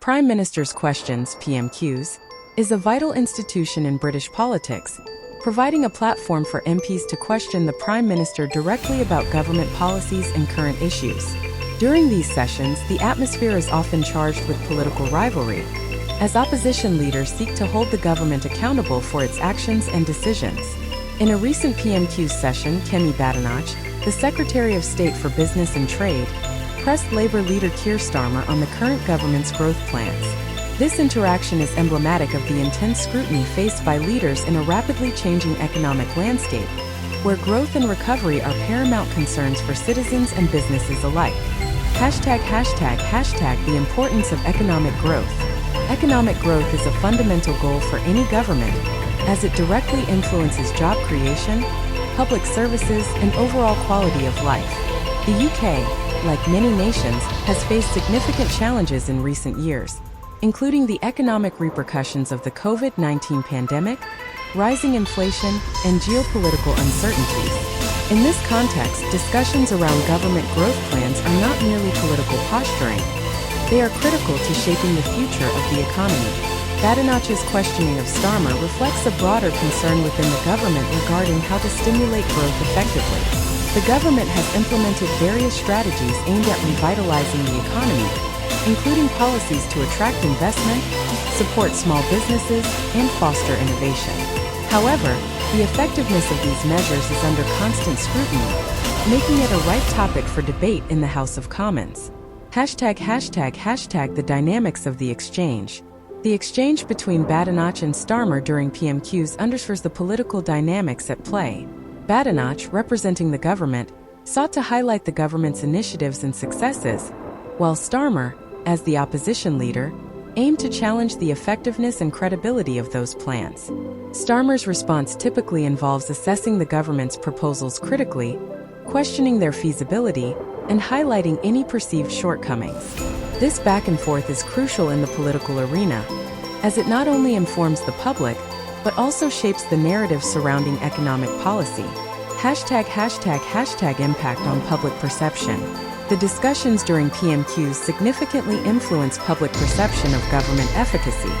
Prime Minister's Questions (PMQs) is a vital institution in British politics, providing a platform for MPs to question the Prime Minister directly about government policies and current issues. During these sessions, the atmosphere is often charged with political rivalry, as opposition leaders seek to hold the government accountable for its actions and decisions. In a recent PMQ session, Badenoch, the Secretary of State for Business and Trade, pressed Labour leader Keir Starmer on the current government's growth plans. This interaction is emblematic of the intense scrutiny faced by leaders in a rapidly changing economic landscape, where growth and recovery are paramount concerns for citizens and businesses alike. The importance of economic growth. Economic growth is a fundamental goal for any government, as it directly influences job creation, public services, and overall quality of life. The UK, like many nations, has faced significant challenges in recent years, including the economic repercussions of the COVID-19 pandemic, rising inflation, and geopolitical uncertainties. In this context, discussions around government growth plans are not merely political posturing. They are critical to shaping the future of the economy. Badenoch's questioning of Starmer reflects a broader concern within the government regarding how to stimulate growth effectively. The government has implemented various strategies aimed at revitalizing the economy, including policies to attract investment, support small businesses, and foster innovation. However, the effectiveness of these measures is under constant scrutiny, making it a ripe topic for debate in the House of Commons. The dynamics of the exchange. The exchange between Badenoch and Starmer during PMQs underscores the political dynamics at play. Badenoch, representing the government, sought to highlight the government's initiatives and successes, while Starmer, as the opposition leader, aimed to challenge the effectiveness and credibility of those plans. Starmer's response typically involves assessing the government's proposals critically, questioning their feasibility, and highlighting any perceived shortcomings. This back and forth is crucial in the political arena, as it not only informs the public, but also shapes the narrative surrounding economic policy. Impact on public perception. The discussions during PMQs significantly influence public perception of government efficacy.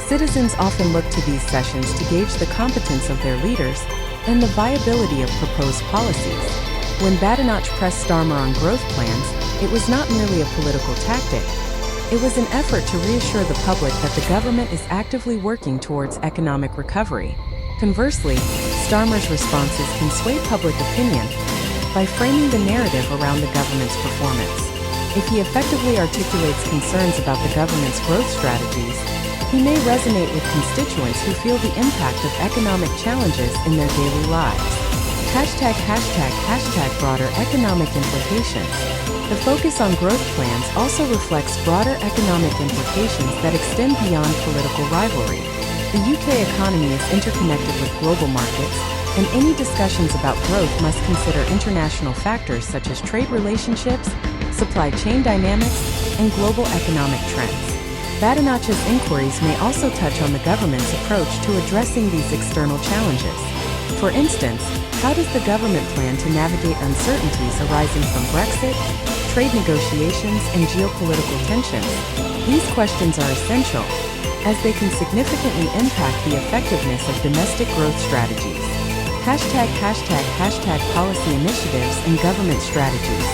Citizens often look to these sessions to gauge the competence of their leaders and the viability of proposed policies. When Badenoch pressed Starmer on growth plans, it was not merely a political tactic. It was an effort to reassure the public that the government is actively working towards economic recovery. Conversely, Starmer's responses can sway public opinion by framing the narrative around the government's performance. If he effectively articulates concerns about the government's growth strategies, he may resonate with constituents who feel the impact of economic challenges in their daily lives. Broader economic implications. The focus on growth plans also reflects broader economic implications that extend beyond political rivalry. The UK economy is interconnected with global markets, and any discussions about growth must consider international factors such as trade relationships, supply chain dynamics, and global economic trends. Badenoch's inquiries may also touch on the government's approach to addressing these external challenges. For instance, how does the government plan to navigate uncertainties arising from Brexit, trade negotiations, and geopolitical tensions? These questions are essential, as they can significantly impact the effectiveness of domestic growth strategies. Policy initiatives and government strategies.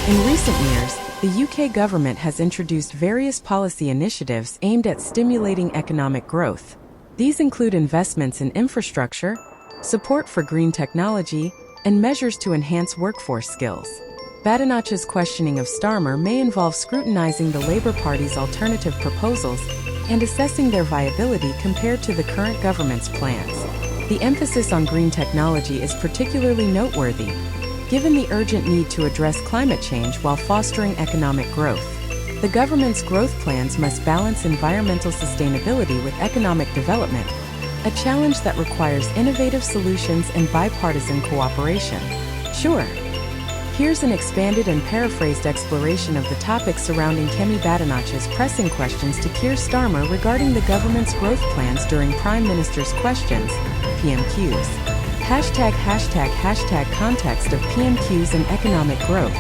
In recent years, the UK government has introduced various policy initiatives aimed at stimulating economic growth. These include investments in infrastructure, support for green technology, and measures to enhance workforce skills. Badenoch's questioning of Starmer may involve scrutinizing the Labour Party's alternative proposals and assessing their viability compared to the current government's plans. The emphasis on green technology is particularly noteworthy, given the urgent need to address climate change while fostering economic growth. The government's growth plans must balance environmental sustainability with economic development, a challenge that requires innovative solutions and bipartisan cooperation. Sure. Here's an expanded and paraphrased exploration of the topics surrounding Badenoch's pressing questions to Keir Starmer regarding the government's growth plans during Prime Minister's Questions, PMQs. Context of PMQs and economic growth.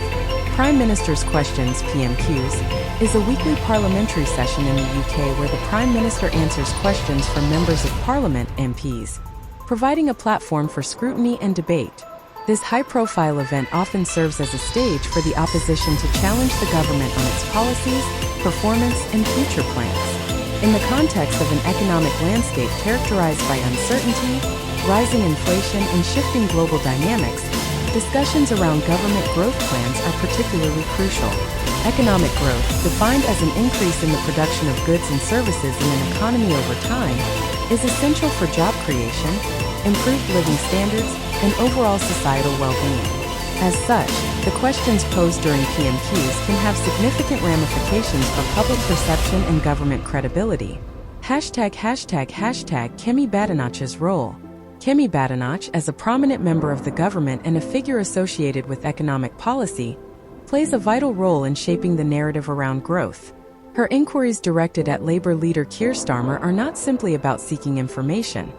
Prime Minister's Questions (PMQs) is a weekly parliamentary session in the UK where the Prime Minister answers questions from members of Parliament (MPs), providing a platform for scrutiny and debate. This high-profile event often serves as a stage for the opposition to challenge the government on its policies, performance, and future plans. In the context of an economic landscape characterized by uncertainty, rising inflation, and shifting global dynamics, discussions around government growth plans are particularly crucial. Economic growth, defined as an increase in the production of goods and services in an economy over time, is essential for job creation, improved living standards, and overall societal well-being. As such, the questions posed during PMQs can have significant ramifications for public perception and government credibility. ####Keir Badenoch's role. Keir Badenoch, as a prominent member of the government and a figure associated with economic policy, plays a vital role in shaping the narrative around growth. Her inquiries directed at Labour leader Keir Starmer are not simply about seeking information.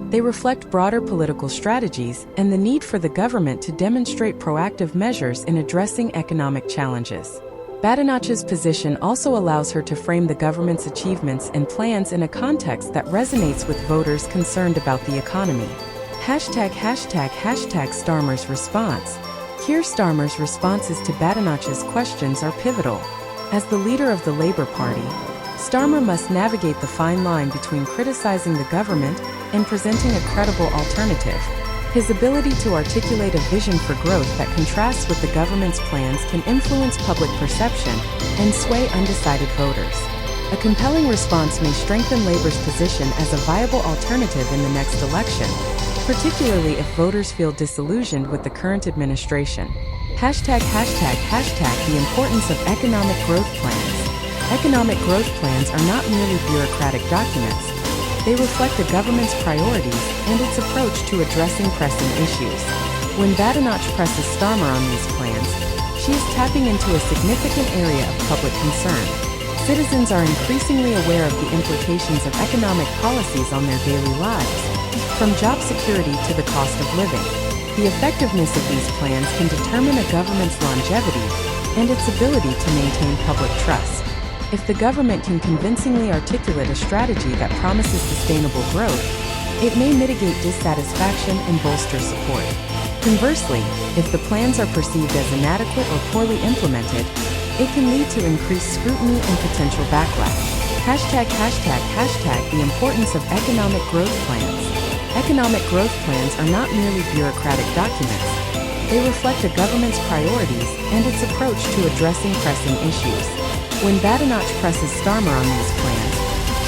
They reflect broader political strategies and the need for the government to demonstrate proactive measures in addressing economic challenges. Badenoch's position also allows her to frame the government's achievements and plans in a context that resonates with voters concerned about the economy. ###Starmer's response. Keir Starmer's responses to Badenoch's questions are pivotal. As the leader of the Labour Party, Starmer must navigate the fine line between criticizing the government and presenting a credible alternative. His ability to articulate a vision for growth that contrasts with the government's plans can influence public perception and sway undecided voters. A compelling response may strengthen Labour's position as a viable alternative in the next election, particularly if voters feel disillusioned with the current administration. ###The importance of economic growth plans. Economic growth plans are not merely bureaucratic documents. They reflect the government's priorities and its approach to addressing pressing issues. When Badenoch presses Starmer on these plans, she is tapping into a significant area of public concern. Citizens are increasingly aware of the implications of economic policies on their daily lives, from job security to the cost of living. The effectiveness of these plans can determine a government's longevity and its ability to maintain public trust. If the government can convincingly articulate a strategy that promises sustainable growth, it may mitigate dissatisfaction and bolster support. Conversely, if the plans are perceived as inadequate or poorly implemented, it can lead to increased scrutiny and potential backlash. ###The importance of economic growth plans. Economic growth plans are not merely bureaucratic documents. They reflect a government's priorities and its approach to addressing pressing issues. When Badenoch presses Starmer on these plans,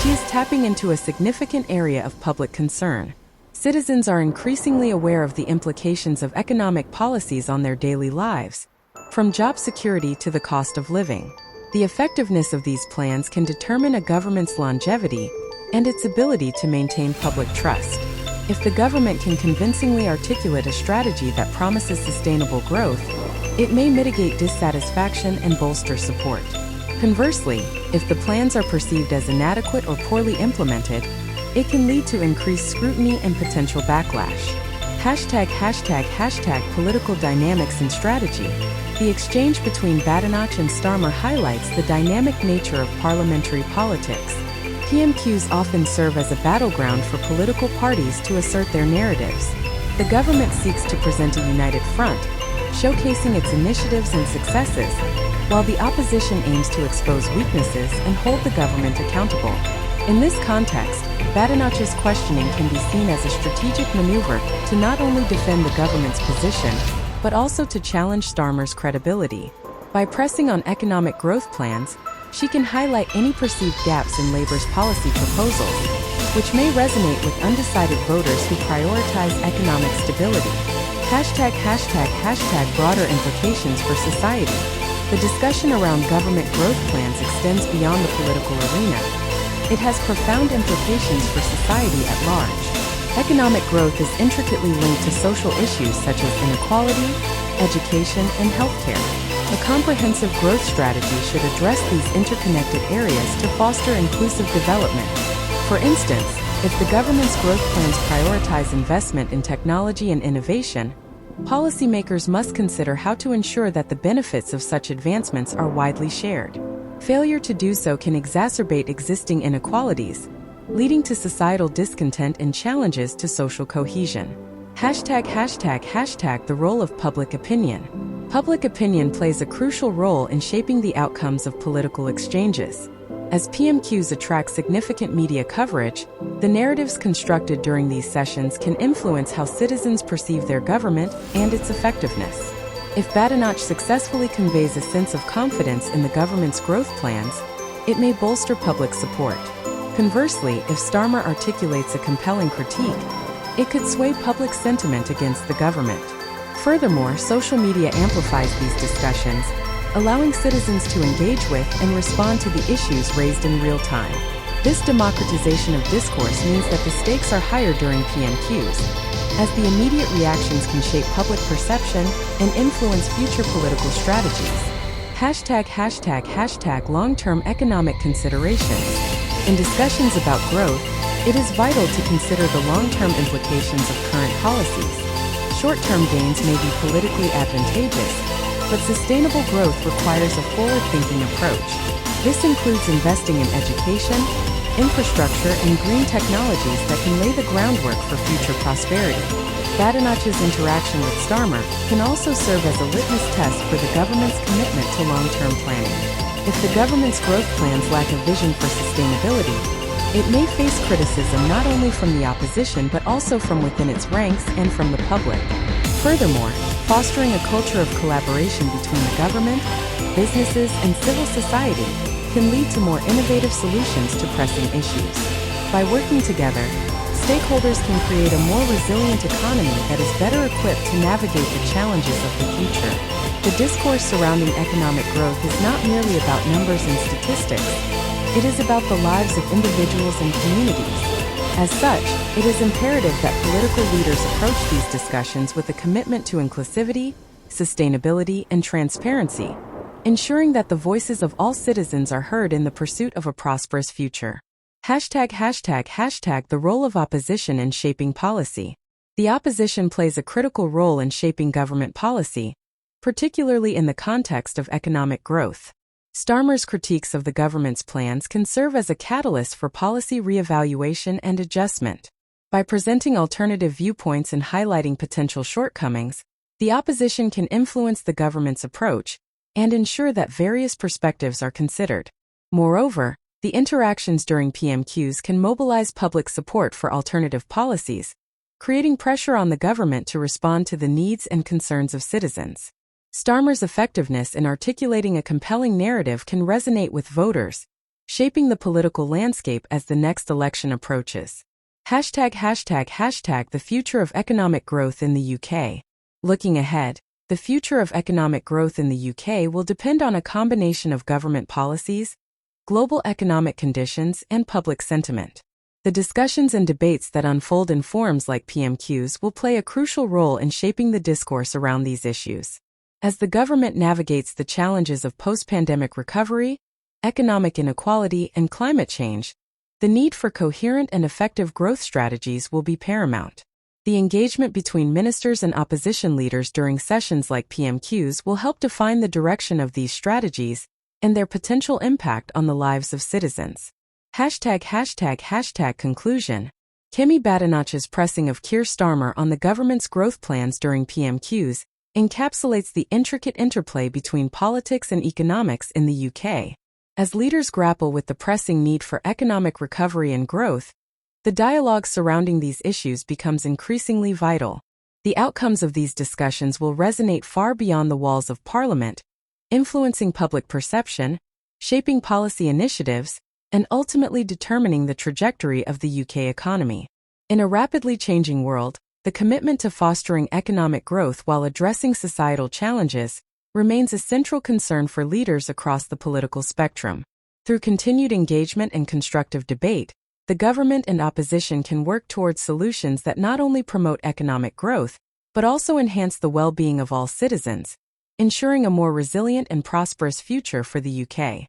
she is tapping into a significant area of public concern. Citizens are increasingly aware of the implications of economic policies on their daily lives, from job security to the cost of living. The effectiveness of these plans can determine a government's longevity and its ability to maintain public trust. If the government can convincingly articulate a strategy that promises sustainable growth, it may mitigate dissatisfaction and bolster support. Conversely, if the plans are perceived as inadequate or poorly implemented, it can lead to increased scrutiny and potential backlash. ### Political dynamics and strategy. The exchange between Badenoch and Starmer highlights the dynamic nature of parliamentary politics. PMQs often serve as a battleground for political parties to assert their narratives. The government seeks to present a united front, showcasing its initiatives and successes, while the opposition aims to expose weaknesses and hold the government accountable. In this context, Badenoch's questioning can be seen as a strategic maneuver to not only defend the government's position, but also to challenge Starmer's credibility. By pressing on economic growth plans, she can highlight any perceived gaps in Labour's policy proposals, which may resonate with undecided voters who prioritize economic stability. ### Broader implications for society. The discussion around government growth plans extends beyond the political arena. It has profound implications for society at large. Economic growth is intricately linked to social issues such as inequality, education, and healthcare. A comprehensive growth strategy should address these interconnected areas to foster inclusive development. For instance, if the government's growth plans prioritize investment in technology and innovation, policymakers must consider how to ensure that the benefits of such advancements are widely shared. Failure to do so can exacerbate existing inequalities, leading to societal discontent and challenges to social cohesion. ###The role of public opinion. Public opinion plays a crucial role in shaping the outcomes of political exchanges. As PMQs attract significant media coverage, the narratives constructed during these sessions can influence how citizens perceive their government and its effectiveness. If Badenoch successfully conveys a sense of confidence in the government's growth plans, it may bolster public support. Conversely, if Starmer articulates a compelling critique, it could sway public sentiment against the government. Furthermore, social media amplifies these discussions, allowing citizens to engage with and respond to the issues raised in real time. This democratization of discourse means that the stakes are higher during PMQs, as the immediate reactions can shape public perception and influence future political strategies. ###Long-term economic considerations. In discussions about growth, it is vital to consider the long-term implications of current policies. Short-term gains may be politically advantageous, but sustainable growth requires a forward-thinking approach. This includes investing in education, infrastructure, and green technologies that can lay the groundwork for future prosperity. Badenoch's interaction with Starmer can also serve as a litmus test for the government's commitment to long-term planning. If the government's growth plans lack a vision for sustainability, it may face criticism not only from the opposition but also from within its ranks and from the public. Furthermore, fostering a culture of collaboration between the government, businesses, and civil society can lead to more innovative solutions to pressing issues. By working together, stakeholders can create a more resilient economy that is better equipped to navigate the challenges of the future. The discourse surrounding economic growth is not merely about numbers and statistics. It is about the lives of individuals and communities. As such, it is imperative that political leaders approach these discussions with a commitment to inclusivity, sustainability, and transparency, ensuring that the voices of all citizens are heard in the pursuit of a prosperous future. ###The role of opposition in shaping policy. The opposition plays a critical role in shaping government policy, particularly in the context of economic growth. Starmer's critiques of the government's plans can serve as a catalyst for policy reevaluation and adjustment. By presenting alternative viewpoints and highlighting potential shortcomings, the opposition can influence the government's approach and ensure that various perspectives are considered. Moreover, the interactions during PMQs can mobilize public support for alternative policies, creating pressure on the government to respond to the needs and concerns of citizens. Starmer's effectiveness in articulating a compelling narrative can resonate with voters, shaping the political landscape as the next election approaches. ###The future of economic growth in the UK. Looking ahead, the future of economic growth in the UK will depend on a combination of government policies, global economic conditions, and public sentiment. The discussions and debates that unfold in forums like PMQs will play a crucial role in shaping the discourse around these issues. As the government navigates the challenges of post-pandemic recovery, economic inequality, and climate change, the need for coherent and effective growth strategies will be paramount. The engagement between ministers and opposition leaders during sessions like PMQs will help define the direction of these strategies and their potential impact on the lives of citizens. Conclusion. Kemi Badenoch's pressing of Keir Starmer on the government's growth plans during PMQs encapsulates the intricate interplay between politics and economics in the UK. As leaders grapple with the pressing need for economic recovery and growth, the dialogue surrounding these issues becomes increasingly vital. The outcomes of these discussions will resonate far beyond the walls of Parliament, influencing public perception, shaping policy initiatives, and ultimately determining the trajectory of the UK economy. In a rapidly changing world, the commitment to fostering economic growth while addressing societal challenges remains a central concern for leaders across the political spectrum. Through continued engagement and constructive debate, the government and opposition can work towards solutions that not only promote economic growth, but also enhance the well-being of all citizens, ensuring a more resilient and prosperous future for the UK.